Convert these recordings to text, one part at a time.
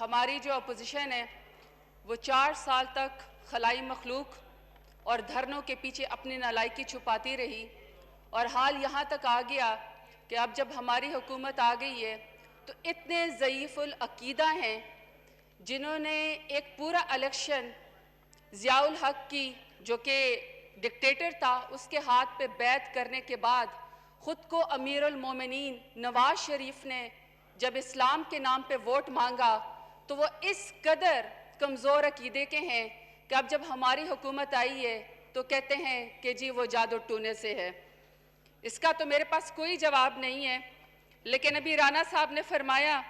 ہماری جو اپوزیشن ہے وہ 4 سال تک خلائی مخلوق اور دھرنوں کے پیچھے اپنی نالائکی چھپاتی رہی، اور حال یہاں تک آ گیا کہ اب جب ہماری حکومت آ گئی ہے تو اتنے ضعیف العقیدہ ہیں جنہوں نے ایک پورا الیکشن ضیاء الحق کی جو کہ ڈکٹیٹر تھا اس کے ہاتھ پہ بیعت کرنے کے بعد خود کو امیر المومنین نواز شریف نے جب اسلام کے نام پہ ووٹ مانگا تو وہ اس قدر کمزور عقیدے کے ہیں کہ اب جب ہماری حکومت آئی ہے تو کہتے ہیں کہ جی وہ جادو ٹونے سے ہے۔ اس کا تو میرے پاس کوئی جواب نہیں ہے، لیکن ابھی رانا صاحب نے فرمایا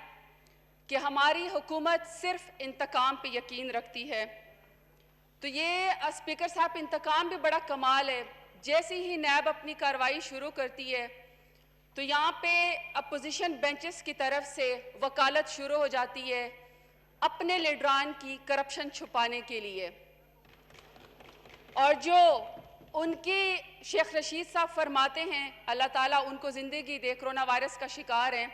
کہ ہماری حکومت صرف انتقام پہ یقین رکھتی ہے، تو یہ اسپیکر صاحب انتقام بھی بڑا کمال ہے۔ جیسے ہی نیب اپنی کارروائی شروع کرتی ہے تو یہاں پہ اپوزیشن بینچز کی طرف سے وکالت شروع ہو جاتی ہے اپنے لیڈران کی کرپشن چھپانے کے لیے، اور جو ان کی شیخ رشید صاحب فرماتے ہیں اللہ تعالیٰ ان کو زندگی دے، کرونا وائرس کا شکار ہیں،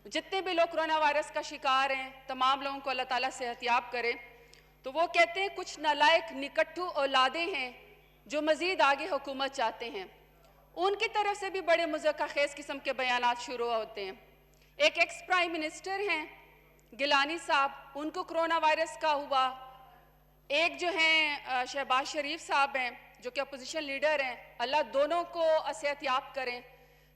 جتنے بھی لوگ کرونا وائرس کا شکار ہیں تمام لوگوں کو اللہ تعالیٰ صحتیاب کرے، تو وہ کہتے ہیں کچھ نالائق نکٹھو اولادیں ہیں جو مزید آگے حکومت چاہتے ہیں۔ ان کی طرف سے بھی بڑے مضحکہ خیز قسم کے بیانات شروع ہوتے ہیں۔ ایک ایکس پرائم منسٹر ہیں گیلانی صاحب، ان کو کرونا وائرس کا ہوا، ایک جو ہیں شہباز شریف صاحب ہیں جو کہ اپوزیشن لیڈر ہیں، اللہ دونوں کو صحتیاب کریں،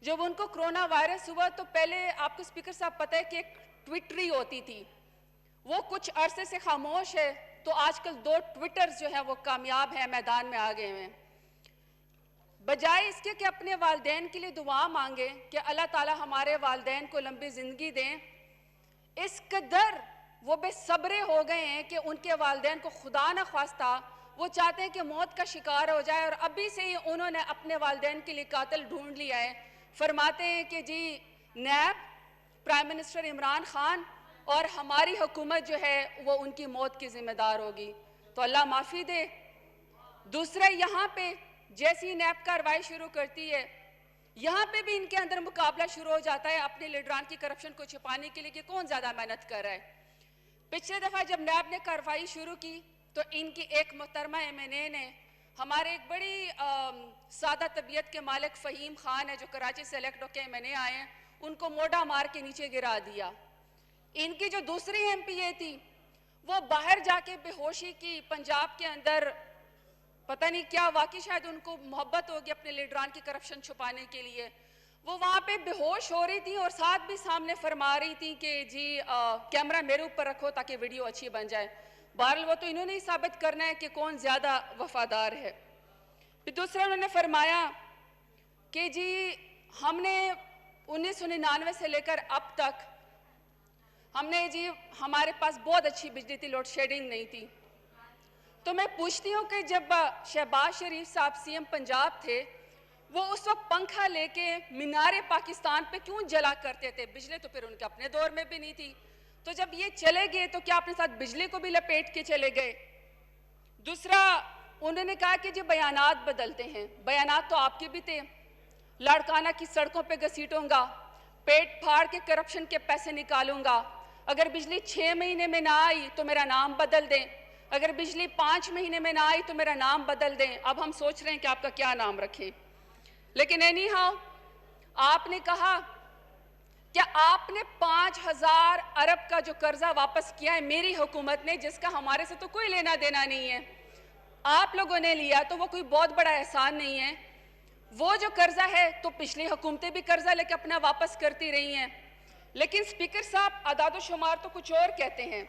جب ان کو کرونا وائرس ہوا تو پہلے آپ کو اسپیکر صاحب پتہ ہے کہ ایک ٹویٹری ہوتی تھی، وہ کچھ عرصے سے خاموش ہے، تو آج کل 2 ٹویٹرز جو ہیں وہ کامیاب ہیں، میدان میں آ گئے ہیں۔ بجائے اس کے کہ اپنے والدین کے لیے دعا مانگیں کہ اللہ تعالیٰ ہمارے والدین کو لمبی زندگی دیں، اس قدر وہ بے صبرے ہو گئے ہیں کہ ان کے والدین کو خدا نہ خواستہ وہ چاہتے ہیں کہ موت کا شکار ہو جائے، اور ابھی سے ہی انہوں نے اپنے والدین کے لیے قاتل ڈھونڈ لیا ہے۔ فرماتے ہیں کہ جی NAB, prime minister Imran Khan اور ہماری حکومت جو ہے وہ ان کی موت کی ذمہ دار ہوگی، تو اللہ معافی دے۔ دوسرا یہاں پہ جیسی نیب کارروائی شروع کرتی ہے یہاں پہ بھی ان کے اندر مقابلہ شروع ہو جاتا ہے اپنے لیڈران کی کرپشن کو چھپانے کے لیے کہ کون زیادہ محنت کر رہا ہے۔ پچھلے دفعہ جب نیب نے کارروائی شروع کی تو ان کی ایک محترمہ MNA نے ہمارے ایک بڑی سادہ طبیعت کے مالک فہیم خان ہے جو کراچی سے الیکٹ ہو کے MNA آئے ہیں، ان کو موڈا مار کے نیچے گرا دیا۔ ان کی جو دوسری MPA تھی وہ باہر جا کے بے ہوشی کی، پنجاب کے اندر پتہ نہیں کیا واقعی شاید ان کو محبت ہوگی اپنے لیڈران کی کرپشن چھپانے کے لیے، وہ وہاں پہ بے ہوش ہو رہی تھی اور ساتھ بھی سامنے فرما رہی تھی کہ جی کیمرہ میرے اوپر رکھو تاکہ ویڈیو اچھی بن جائے۔ بہرحال وہ تو انہوں نے ہی ثابت کرنا ہے کہ کون زیادہ وفادار ہے۔ پھر دوسرا انہوں نے فرمایا کہ جی ہم نے 1999 سے لے کر اب تک ہم نے جی ہمارے پاس بہت اچھی بجلی تھی، لوڈ شیڈنگ نہیں تھی۔ تو میں پوچھتی ہوں کہ جب شہباز شریف صاحب CM پنجاب تھے وہ اس وقت پنکھا لے کے مینار پاکستان پہ کیوں جلا کرتے تھے؟ بجلی تو پھر ان کے اپنے دور میں بھی نہیں تھی، تو جب یہ چلے گئے تو کیا اپنے ساتھ بجلی کو بھی لپیٹ کے چلے گئے؟ دوسرا انہوں نے کہا کہ جی بیانات بدلتے ہیں، بیانات تو آپ کے بھی تھے، لاڑکانہ کی سڑکوں پہ گھسیٹوں گا، پیٹ پھاڑ کے کرپشن کے پیسے نکالوں گا، اگر بجلی 6 مہینے میں نہ آئی تو میرا نام بدل دیں، اگر بجلی 5 مہینے میں نہ آئی تو میرا نام بدل دیں۔ اب ہم سوچ رہے ہیں کہ آپ کا کیا نام رکھیں، لیکن اینی ہاؤ آپ نے کہا کہ آپ نے 5000 ارب کا جو قرضہ واپس کیا ہے میری حکومت نے، جس کا ہمارے سے تو کوئی لینا دینا نہیں ہے، آپ لوگوں نے لیا تو وہ کوئی بہت بڑا احسان نہیں ہے۔ وہ جو قرضہ ہے تو پچھلی حکومتیں بھی قرضہ لے کے اپنا واپس کرتی رہی ہیں، لیکن اسپیکر صاحب اعداد و شمار تو کچھ اور کہتے ہیں۔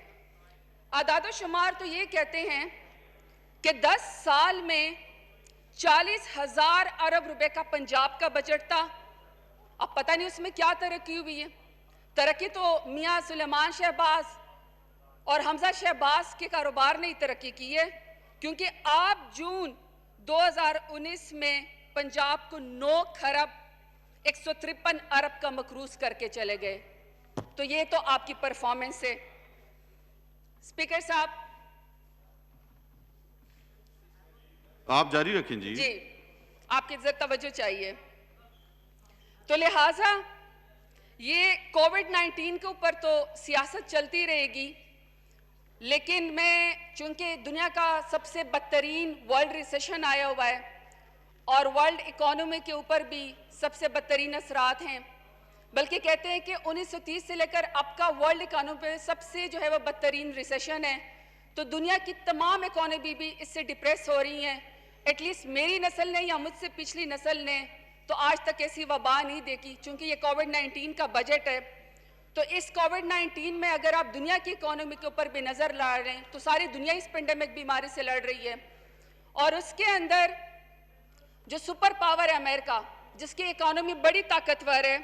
اعداد و شمار تو یہ کہتے ہیں کہ 10 سال میں 40,000 ارب روپے کا پنجاب کا بجٹ تھا، اب پتہ نہیں اس میں کیا ترقی ہوئی ہے۔ ترقی تو میاں سلیمان شہباز اور حمزہ شہباز کے کاروبار نے ہی ترقی کی ہے، کیونکہ آپ جون 2019 میں پنجاب کو 9 خرب 153 ارب کا مقروض کر کے چلے گئے، تو یہ تو آپ کی پرفارمنس ہے۔ اسپیکر صاحب آپ جاری رکھیں جی۔ جی آپ کی ذرا توجہ چاہیے، تو لہٰذا یہ کووڈ 19 کے اوپر تو سیاست چلتی رہے گی، لیکن میں چونکہ دنیا کا سب سے بدترین ورلڈ ریسیشن آیا ہوا ہے اور ورلڈ اکانومی کے اوپر بھی سب سے بدترین اثرات ہیں، بلکہ کہتے ہیں کہ 1930 سے لے کر اب کا ورلڈ اکانومی پہ سب سے جو ہے وہ بدترین ریسیشن ہے، تو دنیا کی تمام اکانومی بھی اس سے ڈپریس ہو رہی ہیں۔ ایٹ لیسٹ میری نسل نے یا مجھ سے پچھلی نسل نے تو آج تک ایسی وبا نہیں دیکھی، چونکہ یہ کووڈ-19 کا بجٹ ہے۔ تو اس کووڈ-19 میں اگر آپ دنیا کی اکانومی کے اوپر بھی نظر لا رہے ہیں تو ساری دنیا اس پینڈیمک بیماری سے لڑ رہی ہے، اور اس کے اندر جو سپر پاور ہے امریکہ، جس کی اکانومی بڑی طاقتور ہے،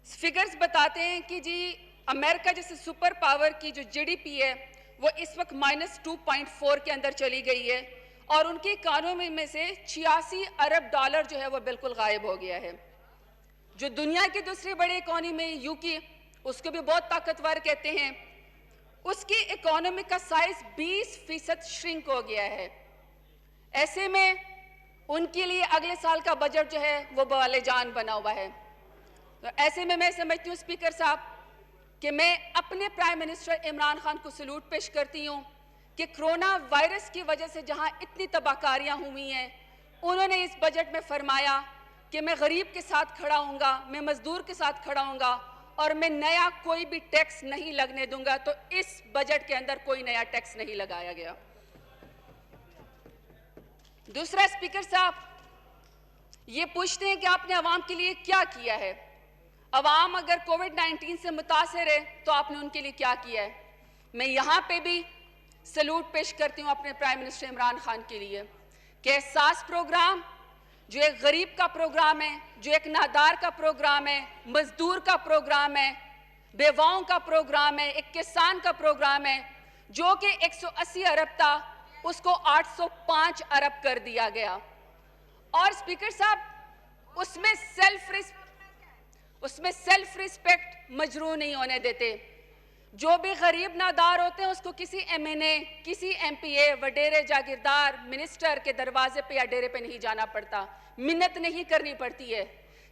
فگرز بتاتے ہیں کہ جی امریکہ جیسے سپر پاور کی جو جی ڈی پی ہے وہ اس وقت -2.4 کے اندر چلی گئی ہے، اور ان کی اکانومی میں سے 86 ارب ڈالر جو ہے وہ بالکل غائب ہو گیا ہے۔ جو دنیا کی دوسری بڑی اکانومی یو کی، اس کو بھی بہت طاقتور کہتے ہیں، اس کی اکانومی کا سائز 20% شرنک ہو گیا ہے۔ ایسے میں ان کے لیے اگلے سال کا بجٹ جو ہے وہ بوالِ جان بنا ہوا ہے۔ تو ایسے میں سمجھتی ہوں اسپیکر صاحب کہ میں اپنے پرائم منسٹر عمران خان کو سلوٹ پیش کرتی ہوں کہ کرونا وائرس کی وجہ سے جہاں اتنی تباہ کاریاں ہوئی ہیں، انہوں نے اس بجٹ میں فرمایا کہ میں غریب کے ساتھ کھڑا ہوں گا، میں مزدور کے ساتھ کھڑا ہوں گا، اور میں نیا کوئی بھی ٹیکس نہیں لگنے دوں گا۔ تو اس بجٹ کے اندر کوئی نیا ٹیکس نہیں لگایا گیا۔ دوسرا اسپیکر صاحب، یہ پوچھتے ہیں کہ آپ نے عوام کے لیے کیا کیا ہے؟ عوام اگر کووڈ-19 سے متاثر ہے تو آپ نے ان کے لیے کیا کیا ہے؟ میں یہاں پہ بھی سلوٹ پیش کرتی ہوں اپنے پرائم منسٹر عمران خان کے لیے کہ احساس پروگرام جو ایک غریب کا پروگرام ہے، جو ایک نادار کا پروگرام ہے، مزدور کا پروگرام ہے، بیواؤں کا پروگرام ہے، ایک کسان کا پروگرام ہے، جو کہ 180 ارب تھا، اس کو 805 ارب کر دیا گیا۔ اور اسپیکر صاحب اس میں سیلف ریسپیکٹ مجروح نہیں ہونے دیتے۔ جو بھی غریب نادار ہوتے ہیں اس کو کسی ایم این اے، کسی ایم پی اے، وڈیرے جاگیردار، منسٹر کے دروازے پہ یا ڈیرے پہ نہیں جانا پڑتا، منت نہیں کرنی پڑتی ہے،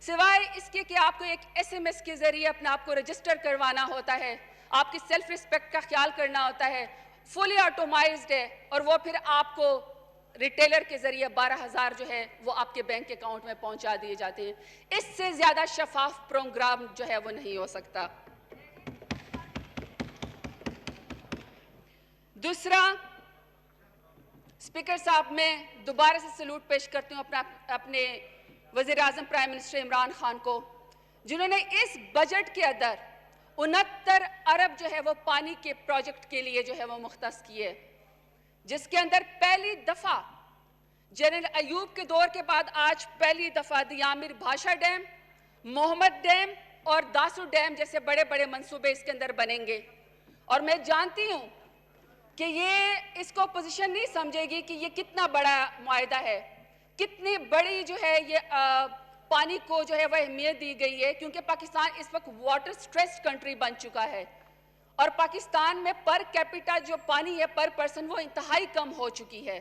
سوائے اس کے کہ آپ کو ایک ایس ایم ایس کے ذریعے اپنے آپ کو رجسٹر کروانا ہوتا ہے، آپ کی سیلف ریسپیکٹ کا خیال کرنا ہوتا ہے، فلی آٹومائزڈ ہے، اور وہ پھر آپ کو ریٹیلر کے ذریعے 12,000 جو ہے وہ آپ کے بینک اکاؤنٹ میں پہنچا دیے جاتے ہیں۔ اس سے زیادہ شفاف پروگرام جو ہے وہ نہیں ہو سکتا۔ دوسرا اسپیکر صاحب، میں دوبارہ سے سلوٹ پیش کرتی ہوں اپنے وزیر اعظم پرائم منسٹر عمران خان کو، جنہوں نے اس بجٹ کے اندر 69 ارب جو ہے وہ پانی کے پروجیکٹ کے لیے جو ہے وہ مختص کیے، جس کے اندر پہلی دفعہ جنرل ایوب کے دور کے بعد آج پہلی دفعہ دیامر بھاشا ڈیم، محمد ڈیم اور داسو ڈیم جیسے بڑے بڑے منصوبے اس کے اندر بنیں گے۔ اور میں جانتی ہوں کہ یہ اس کو اپوزیشن نہیں سمجھے گی کہ یہ کتنا بڑا معاہدہ ہے، کتنی بڑی جو ہے یہ پانی کو جو ہے وہ اہمیت دی گئی ہے، کیونکہ پاکستان اس وقت واٹر سٹریسڈ کنٹری بن چکا ہے، اور پاکستان میں پر کیپیٹا جو پانی ہے پر پرسن وہ انتہائی کم ہو چکی ہے،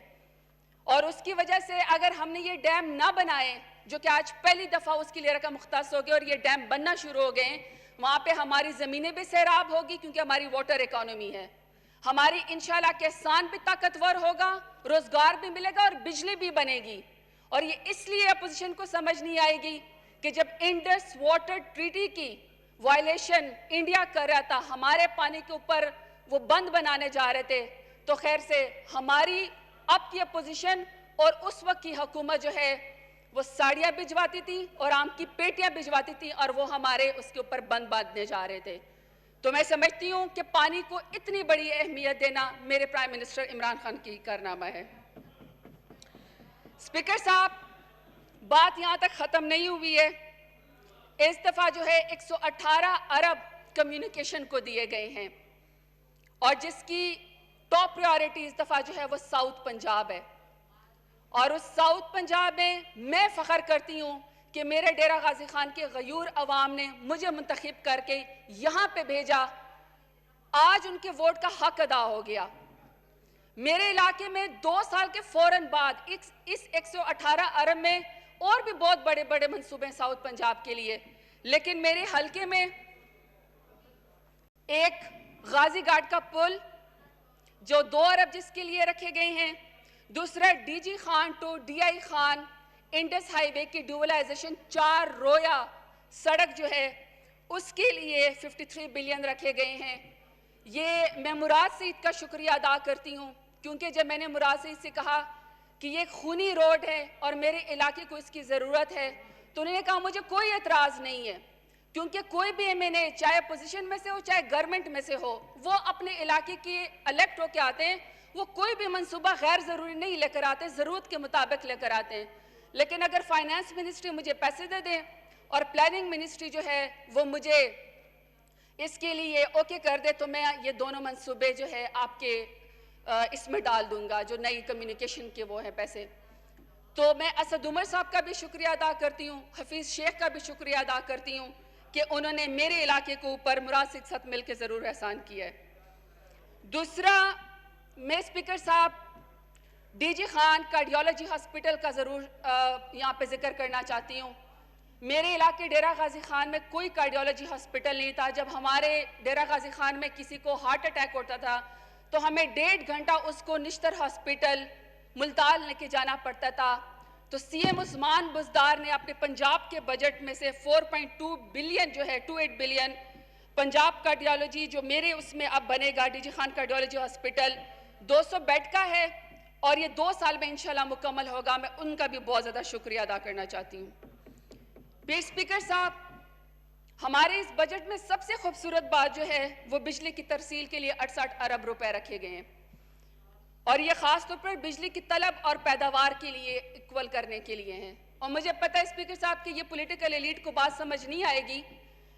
اور اس کی وجہ سے اگر ہم نے یہ ڈیم نہ بنائے، جو کہ آج پہلی دفعہ اس کی لیے رقم مختص ہو گئی اور یہ ڈیم بننا شروع ہو گئے، وہاں پہ ہماری زمینیں بھی سیراب ہوگی کیونکہ ہماری واٹر اکانومی ہے، ہماری انشاءاللہ کسان بھی طاقتور ہوگا، روزگار بھی ملے گا اور بجلی بھی بنے گی۔ اور یہ اس لیے اپوزیشن کو سمجھ نہیں آئے گی کہ جب انڈس واٹر ٹریٹی کی وائلیشن انڈیا کر رہا تھا، ہمارے پانی کے اوپر وہ بند بنانے جا رہے تھے، تو خیر سے ہماری اب کی اپوزیشن اور اس وقت کی حکومت جو ہے وہ ساڑیاں بھجواتی تھی اور آم کی پیٹیاں بھجواتی تھی، اور وہ ہمارے اس کے اوپر بند باندھنے جا رہے تھے۔ تو میں سمجھتی ہوں کہ پانی کو اتنی بڑی اہمیت دینا میرے پرائم منسٹر عمران خان کی کارنامہ ہے۔ اسپیکر صاحب، بات یہاں تک ختم نہیں ہوئی ہے۔ اس دفعہ جو ہے 118 ارب کمیونیکیشن کو دیے گئے ہیں، اور جس کی ٹاپ پریورٹی اس دفعہ جو ہے وہ ساؤتھ پنجاب ہے، اور اس ساؤتھ پنجاب میں فخر کرتی ہوں کہ میرے ڈیرہ غازی خان کے غیور عوام نے مجھے منتخب کر کے یہاں پہ بھیجا، آج ان کے ووٹ کا حق ادا ہو گیا۔ میرے علاقے میں 2 سال کے فوراً بعد اس 118 ارب میں اور بھی بہت بڑے بڑے منصوبے ہیں ساؤتھ پنجاب کے لیے، لیکن میرے حلقے میں ایک غازی گھاٹ کا پل، جو 2 ارب جس کے لیے رکھے گئے ہیں. دوسرا D G Khan to D I Khan Indus highway کی ڈوبلائزیشن 4 رویا سڑک جو ہے اس کے لیے 53 بلین رکھے گئے ہیں. یہ میں مراد سعید کا شکریہ ادا کرتی ہوں کیونکہ جب میں نے مراد سعید سے کہا کہ یہ خونی روڈ ہے اور میرے علاقے کو اس کی ضرورت ہے تو انہوں نے کہا مجھے کوئی اعتراض نہیں ہے کیونکہ کوئی بھی ایم این اے چاہے اپوزیشن میں سے ہو چاہے گورنمنٹ میں سے ہو وہ اپنے علاقے کے الیکٹ ہو کے آتے ہیں, وہ کوئی بھی منصوبہ غیر ضروری نہیں لے کر آتے, ضرورت کے مطابق لے کر آتے ہیں. لیکن اگر فائنانس منسٹری مجھے پیسے دے دیں اور پلاننگ منسٹری جو ہے وہ مجھے اس کے لیے اوکے کر دے تو میں یہ دونوں منصوبے جو ہے آپ کے اس میں ڈال دوں گا جو نئی کمیونیکیشن کے وہ ہیں پیسے. تو میں اسد عمر صاحب کا بھی شکریہ ادا کرتی ہوں, حفیظ شیخ کا بھی شکریہ ادا کرتی ہوں کہ انہوں نے میرے علاقے کو اوپر مراد سعید ساتھ مل کے ضرور احسان کیا ہے. دوسرا میں اسپیکر صاحب D G Khan cardiology hospital کا ضرور یہاں پہ ذکر کرنا چاہتی ہوں. میرے علاقے ڈیرہ غازی خان میں کوئی کارڈیالوجی ہاسپٹل نہیں تھا. جب ہمارے ڈیرہ غازی خان میں کسی کو ہارٹ اٹیک ہوتا تھا تو ہمیں 1.5 گھنٹہ اس کو نشتر ہاسپٹل ملتان لے کے جانا پڑتا تھا. تو سی ایم عثمان بزدار نے اپنے پنجاب کے بجٹ میں سے 4.2 بلین جو ہے 28 بلین پنجاب کارڈیالوجی جو میرے اس میں اب بنے گا D G Khan cardiology hospital 200 bed کا ہے اور یہ 2 سال میں انشاءاللہ مکمل ہوگا. میں ان کا بھی بہت زیادہ شکریہ ادا کرنا چاہتی ہوں. اسپیکر صاحب ہمارے اس بجٹ میں سب سے خوبصورت بات جو ہے وہ بجلی کی ترسیل کے لیے 68 ارب روپے رکھے گئے ہیں اور یہ خاص طور پر بجلی کی طلب اور پیداوار کے لیے ایکول کرنے کے لیے ہیں. اور مجھے پتہ ہے اسپیکر صاحب کہ یہ پولیٹیکل ایلیٹ کو بات سمجھ نہیں آئے گی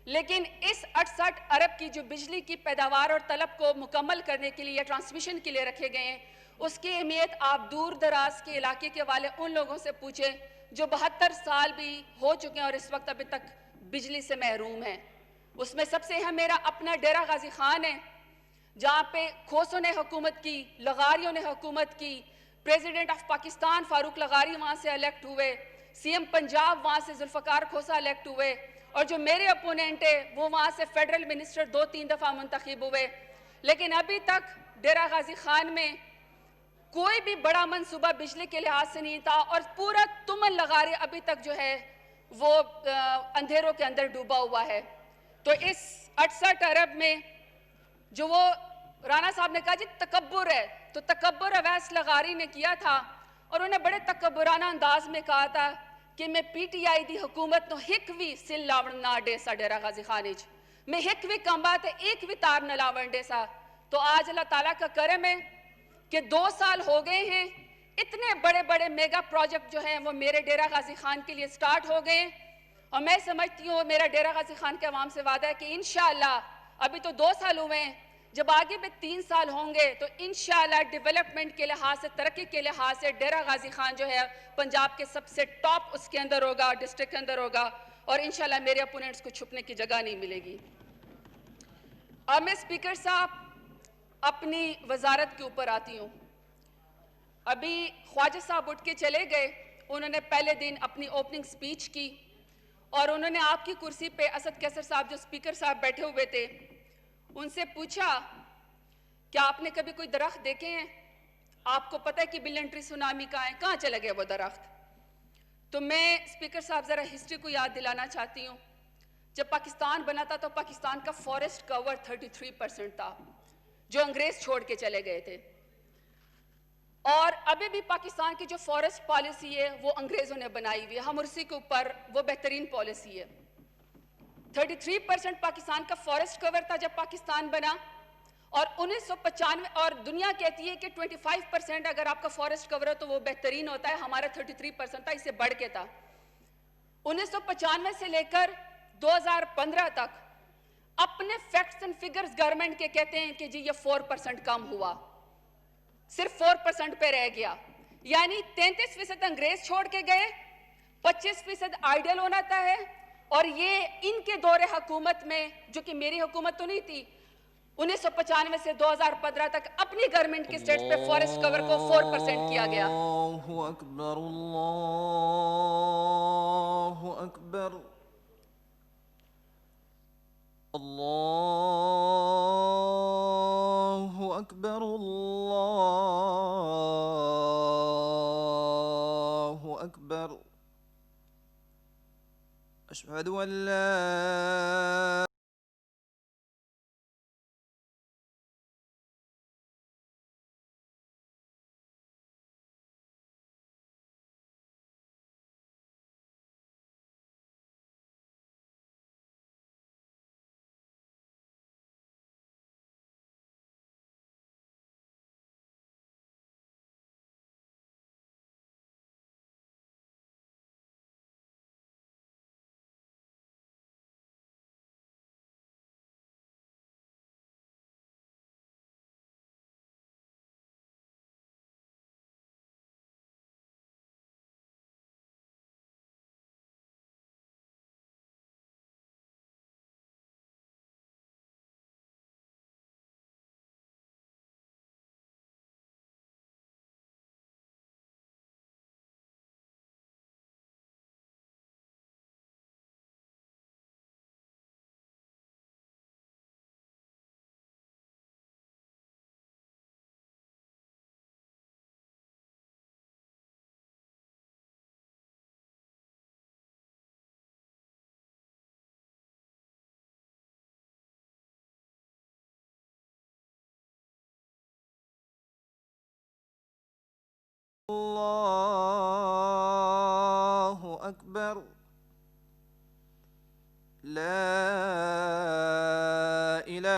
لیکن اس 68 ارب کی جو بجلی کی پیداوار اور طلب کو مکمل کرنے کے لیے یا ٹرانسمیشن کے لیے رکھے گئے ہیں اس کی اہمیت آپ دور دراز کے علاقے کے والے ان لوگوں سے پوچھیں جو 72 سال بھی ہو چکے ہیں اور اس وقت ابھی تک بجلی سے محروم ہیں. اس میں سب سے اہم میرا اپنا ڈیرہ غازی خان ہے جہاں پہ کھوسوں نے حکومت کی, لغاریوں نے حکومت کی, پریزیڈنٹ آف پاکستان فاروق لغاری وہاں سے الیکٹ ہوئے, سی ایم پنجاب وہاں سے ذوالفقار کھوسا الیکٹ ہوئے اور جو میرے اپوننٹ ہے وہ وہاں سے فیڈرل منسٹر 2-3 دفعہ منتخب ہوئے. لیکن ابھی تک ڈیرہ غازی خان میں کوئی بھی بڑا منصوبہ بجلی کے لحاظ سے نہیں تھا اور پورا تمن لغارے ابھی تک جو ہے وہ اندھیروں کے اندر ڈوبا ہوا ہے. تو اس 68 ارب میں جو وہ رانا صاحب نے کہا جی تکبر ہے تو تکبر اویس لغاری نے کیا تھا اور انہوں نے بڑے تکبرانہ انداز میں کہا تھا کہ میں پی ٹی آئی دی حکومت نو ہک بھی سل لاون نہ ڈے سا ڈیرہ غازی خان چ میں ہک بھی کم بات ہے ایک بھی تار نہ لاون ڈے سا. تو آج اللہ تعالیٰ کا کرم ہے کہ 2 سال ہو گئے ہیں اتنے بڑے بڑے میگا پروجیکٹ جو ہیں وہ میرے ڈیرہ غازی خان کے لیے سٹارٹ ہو گئے اور میں سمجھتی ہوں میرا ڈیرہ غازی خان کے عوام سے وعدہ ہے کہ انشاءاللہ ابھی تو 2 سال ہوئے ہیں جب آگے بھی 3 سال ہوں گے تو انشاءاللہ ڈیولپمنٹ کے لحاظ سے ترقی کے لحاظ سے ڈیرہ غازی خان جو ہے پنجاب کے سب سے ٹاپ اس کے اندر ہوگا, ڈسٹرکٹ کے اندر ہوگا اور انشاءاللہ میرے اپوننٹس کو چھپنے کی جگہ نہیں ملے گی. اب میں اسپیکر صاحب اپنی وزارت کے اوپر آتی ہوں. ابھی خواجہ صاحب اٹھ کے چلے گئے, انہوں نے پہلے دن اپنی اوپننگ سپیچ کی اور انہوں نے آپ کی کرسی پہ اسد کیسر صاحب جو اسپیکر صاحب بیٹھے ہوئے تھے ان سے پوچھا کیا آپ نے کبھی کوئی درخت دیکھے ہیں, آپ کو پتہ ہے کہ بلین ٹری سونامی کہاں چلے گئے وہ درخت. تو میں اسپیکر صاحب ذرا ہسٹری کو یاد دلانا چاہتی ہوں. جب پاکستان بنا تھا تو پاکستان کا فارسٹ کور 33% تھا جو انگریز چھوڑ کے چلے گئے تھے اور ابھی بھی پاکستان کی جو فارسٹ پالیسی ہے وہ انگریزوں نے بنائی ہوئی ہے, ہم اسی کے اوپر وہ بہترین پالیسی ہے. 33% پاکستان کا فارسٹ کور تھا جب پاکستان بنا اور 1995 اور دنیا کہتی ہے کہ 25% اگر آپ کا فارسٹ کور ہے تو وہ بہترین ہوتا ہے, ہمارا 33% تھا, اس سے بڑھ کے تھا. 1995 سے لے کر 2015 تک اپنے فیکٹس اینڈ فگرز گورنمنٹ کے کہتے ہیں کہ جی یہ 4% کم ہوا, صرف 4% پہ رہ گیا. یعنی 33% انگریز چھوڑ کے گئے, 25% آئیڈل ہونا تھا ہے اور یہ ان کے دور حکومت میں جو کہ میری حکومت تو نہیں تھی 1995 سے 2015 تک اپنی گورنمنٹ کے سٹیٹس پہ فارسٹ کور کو 4% کیا گیا. اللہ اکبر اللہ اکبر اللہ أكبر الله أكبر أشهد أن لا الله أكبر لا إله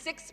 6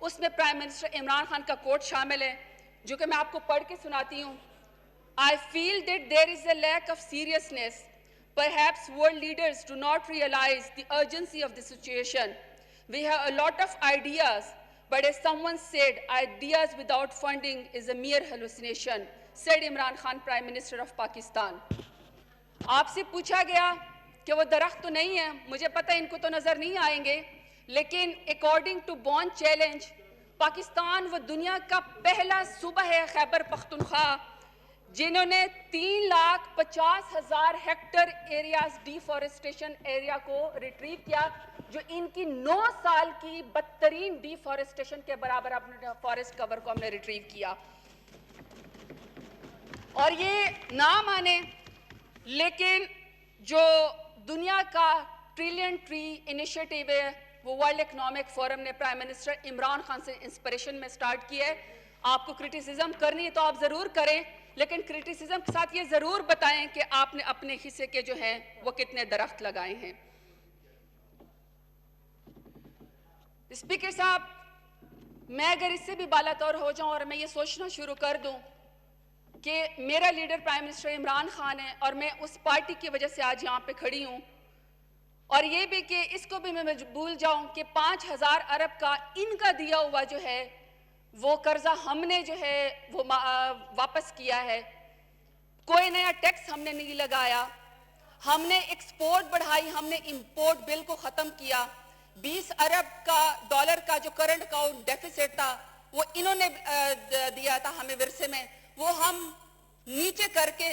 اس میں پرائم منسٹر عمران خان کا کوٹ شامل ہے جو کہ میں آپ کو پڑھ کے سناتی ہوں. I feel that there is a lack of seriousness. Perhaps world leaders do not realize the urgency of the situation. We have a lot of ideas, but as someone said, ideas without funding is a mere hallucination, said Imran Khan, Prime Minister of Pakistan. آپ سے پوچھا گیا کہ وہ درخت تو نہیں ہے, مجھے پتہ ان کو تو نظر نہیں آئیں گے, لیکن according to Bonn challenge Pakistan وہ دنیا کا پہلا صوبہ ہے خیبر پختونخوا جنہوں نے 3,50,000 ہیکٹر ایریاز ڈیفارسٹیشن ایریا کو ریٹریو کیا, جو ان کی 9 سال کی بدترین ڈیفارسٹیشن کے برابر اپنے فارسٹ کور کو ہم نے ریٹریو کیا. اور یہ نہ مانے لیکن جو دنیا کا ٹریلین ٹری انیشیٹیو ہے وہ ورلڈ اکنامک فورم نے پرائم منسٹر عمران خان سے انسپریشن میں سٹارٹ کیا ہے. آپ کو کرٹیسزم کرنی ہے تو آپ ضرور کریں, لیکن کرٹیسزم کے ساتھ یہ ضرور بتائیں کہ آپ نے اپنے حصے کے جو ہیں وہ کتنے درخت لگائے ہیں. اسپیکر صاحب, میں اگر اس سے بھی بالا تر ہو جاؤں اور میں یہ سوچنا شروع کر دوں کہ میرا leader prime minister Imran Khan ہے اور میں اس پارٹی کی وجہ سے آج یہاں پہ کھڑی ہوں, اور یہ بھی کہ اس کو بھی میں بھول جاؤں کہ 5,000 ارب کا ان کا دیا ہوا جو ہے وہ قرضہ ہم نے جو ہے وہ واپس کیا ہے, کوئی نیا ٹیکس ہم نے نہیں لگایا, ہم نے ایکسپورٹ بڑھائی, ہم نے امپورٹ بل کو ختم کیا, 20 ارب کا ڈالر کا جو کرنٹ اکاؤنٹ ڈیفیسٹ تھا وہ انہوں نے دیا تھا ہمیں ورثے میں, وہ ہم نیچے کر کے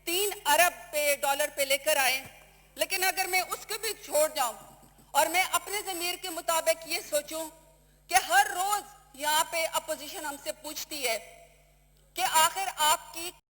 3 ارب پہ ڈالر پہ لے کر آئے. لیکن اگر میں اس کو بھی چھوڑ جاؤں اور میں اپنے ضمیر کے مطابق یہ سوچوں کہ ہر روز یہاں پہ اپوزیشن ہم سے پوچھتی ہے